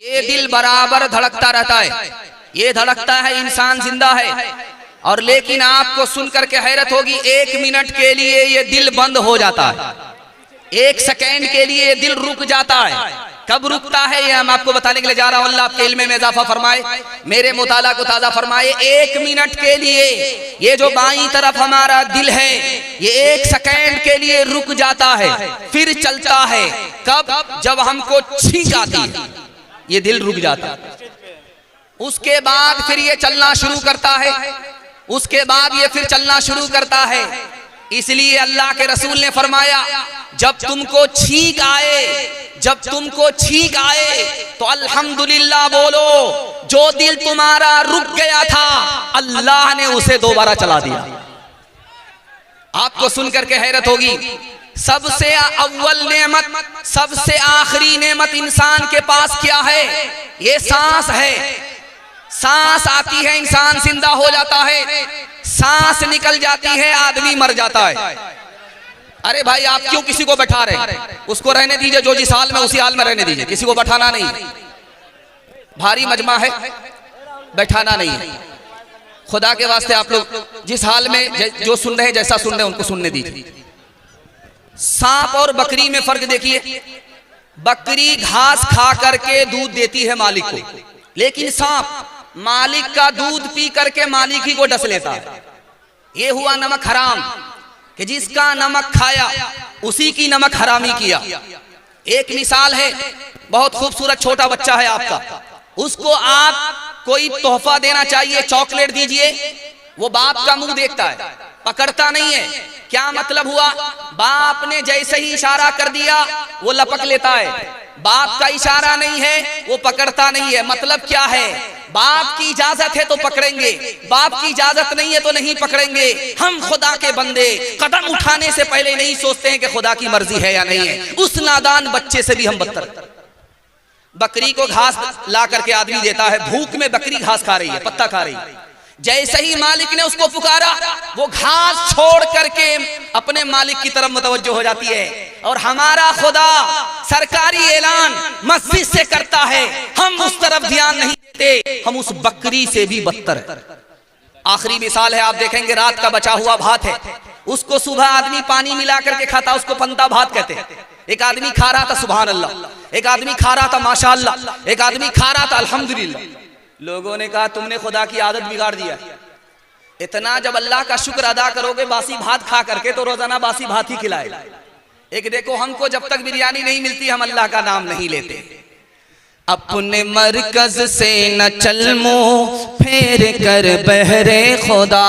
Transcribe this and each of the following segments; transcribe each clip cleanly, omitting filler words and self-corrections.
ये दिल बराबर धड़कता रहता है, ये धड़कता है, इंसान जिंदा है। और लेकिन आपको सुनकर के हैरत होगी, 1 मिनट के लिए ये दिल बंद हो जाता है, 1 सेकेंड के लिए ये दिल रुक जाता है। कब रुकता है ये हम आपको बताने के लिए जा रहा हूं। अल्लाह आपके इल्म में इजाफा फरमाए, मेरे मुताला को ताजा फरमाए। 1 मिनट के लिए ये जो बाईं तरफ हमारा दिल है, ये 1 सेकेंड के लिए रुक जाता है, फिर चलता है। कब? जब हमको छींक आती है, ये दिल रुक जाता है। उसके बाद फिर ये चलना शुरू करता है, उसके बाद ये फिर चलना शुरू करता है। इसलिए अल्लाह के रसूल ने फरमाया, जब तुमको छींक आए, जब तुमको छींक आए तो अल्हम्दुलिल्लाह बोलो। जो दिल तुम्हारा रुक गया था, अल्लाह ने उसे दोबारा चला दिया। आपको सुनकर के हैरत होगी, सबसे अव्वल नेमत, सबसे आखिरी नेमत इंसान के पास क्या है? ये सांस है। सांस आती है, इंसान जिंदा हो जाता है, सांस निकल जाती है, आदमी मर जाता है। अरे भाई, आप क्यों किसी को बैठा रहे? उसको रहने दीजिए, जो जिस हाल में उसी हाल में रहने दीजिए, किसी को बैठाना नहीं। भारी मजमा है, बैठाना नहीं है। खुदा के वास्ते आप लोग जिस हाल में जो सुन रहे हैं, जैसा सुन रहे हैं, उनको सुनने दीजिए। सांप और बकरी में फर्क देखिए। बकरी घास खा करके दूध देती है मालिक को, लेकिन सांप मालिक का दूध पी करके मालिक ही को डस लेता है। ये हुआ नमक हराम, कि जिसका नमक खाया उसी की नमक हरामी किया। एक मिसाल है, बहुत खूबसूरत छोटा बच्चा है आपका, उसको आप कोई तोहफा देना चाहिए, चॉकलेट दीजिए, वो बाप का मुंह देखता है, पकड़ता नहीं है। क्या मतलब हुआ? बाप ने जैसे ही इशारा कर दिया वो लपक लेता है। बाप का इशारा नहीं है, वो पकड़ता नहीं है। मतलब क्या है? बाप की इजाजत है तो पकड़ेंगे, बाप की इजाजत नहीं है तो नहीं पकड़ेंगे। हम खुदा के बंदे कदम उठाने से पहले नहीं सोचते हैं कि खुदा की मर्जी है या नहीं है। उस नादान बच्चे से भी हम बदतर। बकरी को घास ला करके आदमी देता है, भूख में बकरी घास खा रही है, पत्ता खा रही है। जैसे ही मालिक ने उसको पुकारा, वो घास छोड़ करके अपने मालिक की तरफ मुतवज्जो हो जाती है। और हमारा खुदा सरकारी ऐलान मस्जिद से करता है, हम उस तरफ ध्यान नहीं देते, हम उस बकरी से भी बदतर है। आखिरी मिसाल है, आप देखेंगे रात का बचा हुआ भात है, उसको सुबह आदमी पानी मिला करके खाता, उसको पंता भात कहते हैं। एक आदमी खा रहा था सुभान अल्लाह, एक आदमी खा रहा था माशाअल्लाह, एक आदमी खा रहा था अल्हम्दुलिल्लाह। लोगों ने कहा तुमने खुदा की आदत बिगाड़ दिया। इतना जब अल्लाह का शुक्र अदा करोगे बासी भात खा करके, तो रोजाना बासी भात ही खिलाए। एक देखो, हमको जब तक बिरयानी नहीं मिलती हम अल्लाह का नाम नहीं लेते। अपने मरकज से न चल मुंह फेर कर बहरे खुदा,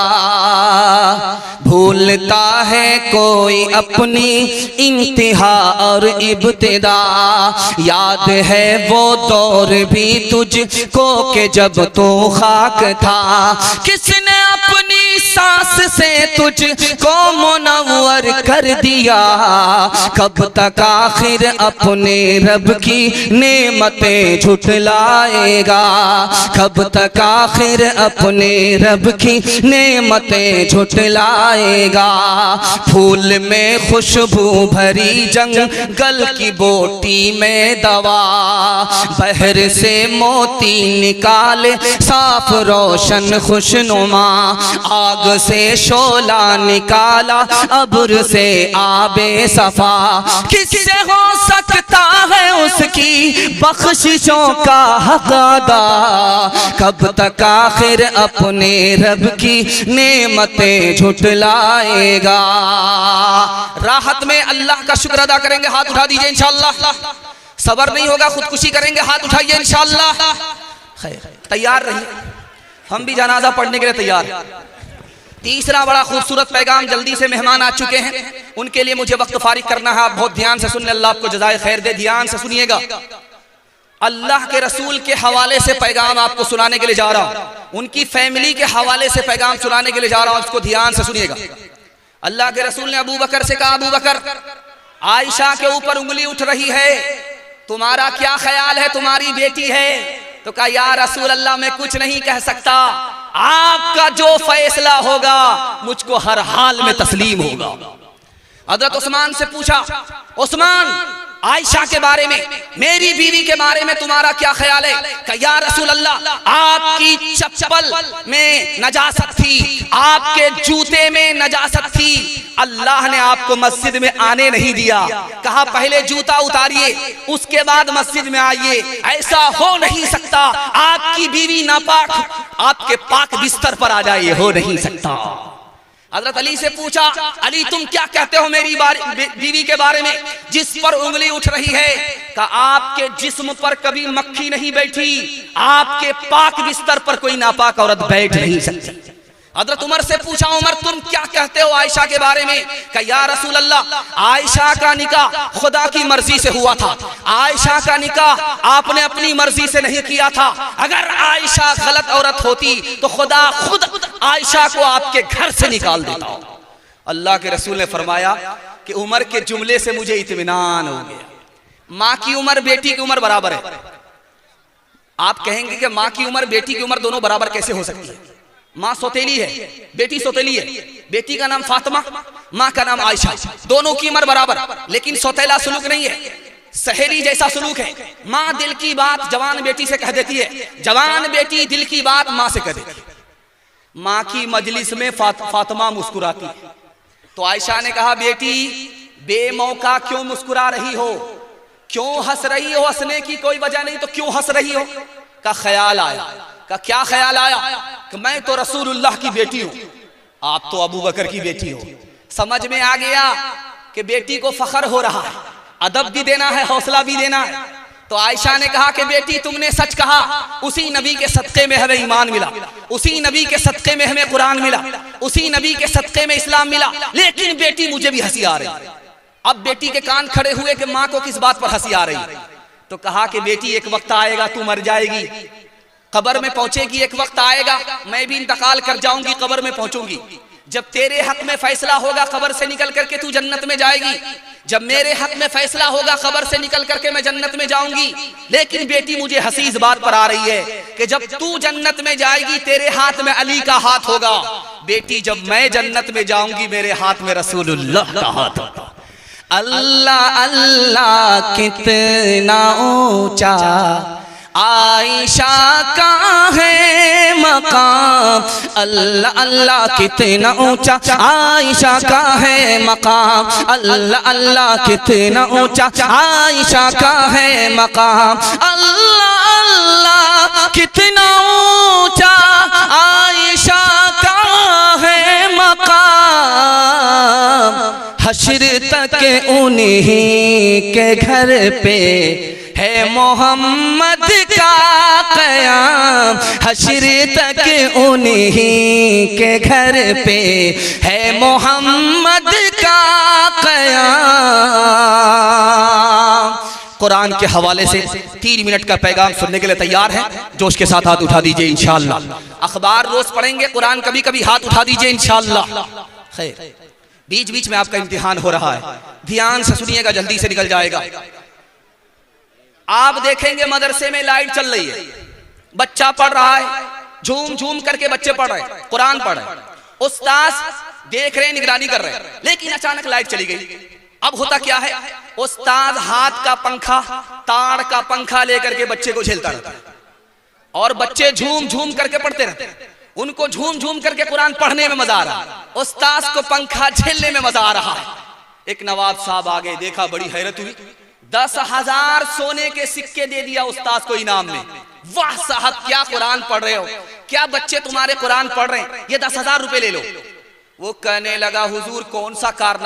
भूलता है कोई अपनी इंतहा और इब्तिदा। याद है वो दौर भी तुझको के जब तो खाक था, किसने अपनी सांस से तुझको मुनव्वर कर दिया। कब तक आखिर अपने रब की नेमतें झुठलाएगा, कब तक आखिर अपने रब की नेमतें झुठलाएगा। फूल में खुशबू भरी जंगल की बोटी में दवा, बहर से मोती निकाले साफ रोशन खुशनुमा। आग से शोला निकाला अब्र से आबे सफा, किससे हो सकता है उसकी बख्शिशों का हक अदा। कब तक आखिर अपने रब की नेमतें झुठलाएगा। राहत में अल्लाह का शुक्र अदा करेंगे, हाथ उठा दीजिए इंशाअल्लाह। सबर नहीं होगा, खुदकुशी करेंगे, हाथ उठाइए इंशाअल्लाह। तैयार रहिए, हम भी जनाजा पढ़ने के लिए तैयार। तीसरा बड़ा खूबसूरत पैगाम, जल्दी से मेहमान आ चुके हैं, उनके लिए मुझे वक्त फारिग करना है। आप बहुत ध्यान से सुनिए, अल्लाह आपको जज़ाए खैर दे। ध्यान से सुनिएगा, अल्लाह के रसूल के हवाले से पैगाम आपको सुनाने के लिए जा रहा हूं, उनकी फैमिली के हवाले से पैगाम सुनाने के लिए जा रहा हूं, उसको ध्यान से सुनिएगा। अल्लाह के रसूल ने अबू बकर से कहा, अबू बकर, आयशा के ऊपर उंगली उठ रही है, तुम्हारा क्या ख्याल है? तुम्हारी बेटी है। तो कहा, या रसूल अल्लाह, मैं कुछ नहीं कह सकता, आपका जो फैसला होगा मुझको हर हाल में तस्लीम होगा। हजरत उस्मान से पूछा, उस्मान आयशा के बारे में, मेरी बीवी के बारे में तुम्हारा क्या ख्याल है? कि या रसूल अल्लाह, आपकी चप्पल में नजासत थी, आपके जूते में नजासत थी, अल्लाह ने आपको मस्जिद में आने नहीं दिया। कहा पहले जूता उतारिए, उसके बाद मस्जिद में आइए। ऐसा हो नहीं सकता, आपकी बीवी नापाक आपके पाक बिस्तर पर आ जाए, हो नहीं सकता। हजरत अली से पूछा, अली तुम क्या कहते हो मेरी बीवी के बारे में जिस पर उंगली उठ रही है? कि आपके जिस्म पर कभी मक्खी नहीं बैठी, आपके पाक बिस्तर पर कोई नापाक औरत बैठ नहीं सकती। हजरत उमर से पूछा, उमर तुम क्या कहते हो आयशा के बारे में? कि या रसूल अल्लाह, आयशा का निकाह खुदा की मर्जी से हुआ था, आयशा का निकाह आपने अपनी मर्जी से नहीं किया था। अगर आयशा गलत औरत होती तो खुदा खुद आयशा को आपके घर से निकाल देता। अल्लाह के रसूल ने फरमाया कि उमर के जुमले से मुझे इत्मीनान हो गया। माँ की उम्र बेटी की उम्र बराबर है। आप कहेंगे कि माँ की उम्र बेटी की उम्र दोनों बराबर कैसे हो सकती है? माँ सौतेली है, बेटी सौतेली है। बेटी का नाम फातिमा, माँ का नाम आयशा, दोनों की उम्र बराबर, लेकिन सौतेला सुलूक नहीं है, सहेली जैसा सुलूक है। माँ दिल की बात जवान बेटी से कह देती है, जवान बेटी दिल की बात माँ से कह देती है। माँ की मजलिस में फातिमा मुस्कुराती है तो आयशा ने कहा, बेटी बेमौका क्यों मुस्कुरा रही हो, क्यों हंस रही हो? हंसने की कोई वजह नहीं तो क्यों हंस रही हो? का ख्याल आया। का क्या ख्याल आया? कि मैं तो रसूलुल्लाह की बेटी हूं, आप तो अबू बकर की बेटी हो। समझ में आ गया कि बेटी को फख्र हो रहा है, अदब भी देना है, हौसला भी देना है। तो आयशा ने कहा कि बेटी तुमने सच कहा, उसी नबी के सदक़े में हमें ईमान मिला, उसी नबी के सदक़े में हमें कुरान मिला, उसी नबी के सदक़े में इस्लाम मिला। लेकिन बेटी मुझे भी हंसी आ रही। अब बेटी के कान खड़े हुए कि माँ को किस बात पर हंसी आ रही? तो कहा कि बेटी एक वक्त आएगा तू मर जाएगी, कब्र में पहुंचेगी, एक वक्त आएगा मैं भी इंतकाल कर जाऊंगी, कब्र में पहुंचूंगी। जब तेरे हक में फैसला होगा कब्र से निकल करके तू जन्नत में जाएगी, जब मेरे हक में फैसला होगा कब्र से निकल करके मैं जन्नत में जाऊंगी। लेकिन बेटी मुझे हंसी इस बात पर आ रही है कि जब तू जन्नत में जाएगी तेरे हाथ में अली का हाथ होगा, बेटी जब मैं जन्नत में जाऊंगी मेरे हाथ में रसूलुल्लाह का हाथ होगा। अल्लाह अल्लाह कितना ऊंचा आयशा का है मकाम, अल्लाह अल्लाह कितना ऊंचा आयशा का है मकाम, अल्लाह अल्लाह कितना ऊंचा आयशा का है मकाम, अल्लाह अल्लाह कितना ऊंचा आयशा का है मकाम। हश्र तक उन्हीं के घर पे है मोहम्मद का क़याम, हश्र तक उन्हीं के घर पे है मोहम्मद का क़याम। कुरान के हवाले से 3 मिनट का पैगाम सुनने के लिए तैयार है? जोश के साथ हाथ उठा दीजिए इंशाअल्लाह। अखबार रोज पढ़ेंगे, कुरान कभी कभी, हाथ उठा दीजिए इंशाअल्लाह। खैर, बीच बीच में आपका इम्तिहान हो रहा है, ध्यान से सुनिएगा, जल्दी से निकल जाएगा। आप देखेंगे मदरसे में लाइट चल रही है, बच्चा पढ़ रहा है, झूम झूम करके बच्चे पढ़ रहे हैं, कुरान पढ़ रहे हैं, उस्ताद देख रहे हैं, निगरानी कर रहे हैं। लेकिन अचानक लाइट चली गई। अब होता क्या है, उस्ताद हाथ का पंखा, तार का पंखा लेकर के बच्चे को झेलता रहता है और बच्चे झूम झूम करके पढ़ते रहते हैं। उनको झूम झूम करके कुरान पढ़ने में मजा आ रहा है, उस्ताद को पंखा झेलने में मजा आ रहा है। एक नवाब साहब आ गए, देखा, बड़ी हैरत हुई, 10,000 सोने के सिक्के दे दिया उस्ताद को इनाम में। वाह साहब, क्या कुरान पढ़ रहे हो, क्या बच्चे तुम्हारे कुरान पढ़ रहे हैं, ये 10,000 रुपए ले लो। वो कहने लगा, हुजूर कौन सा कारनामा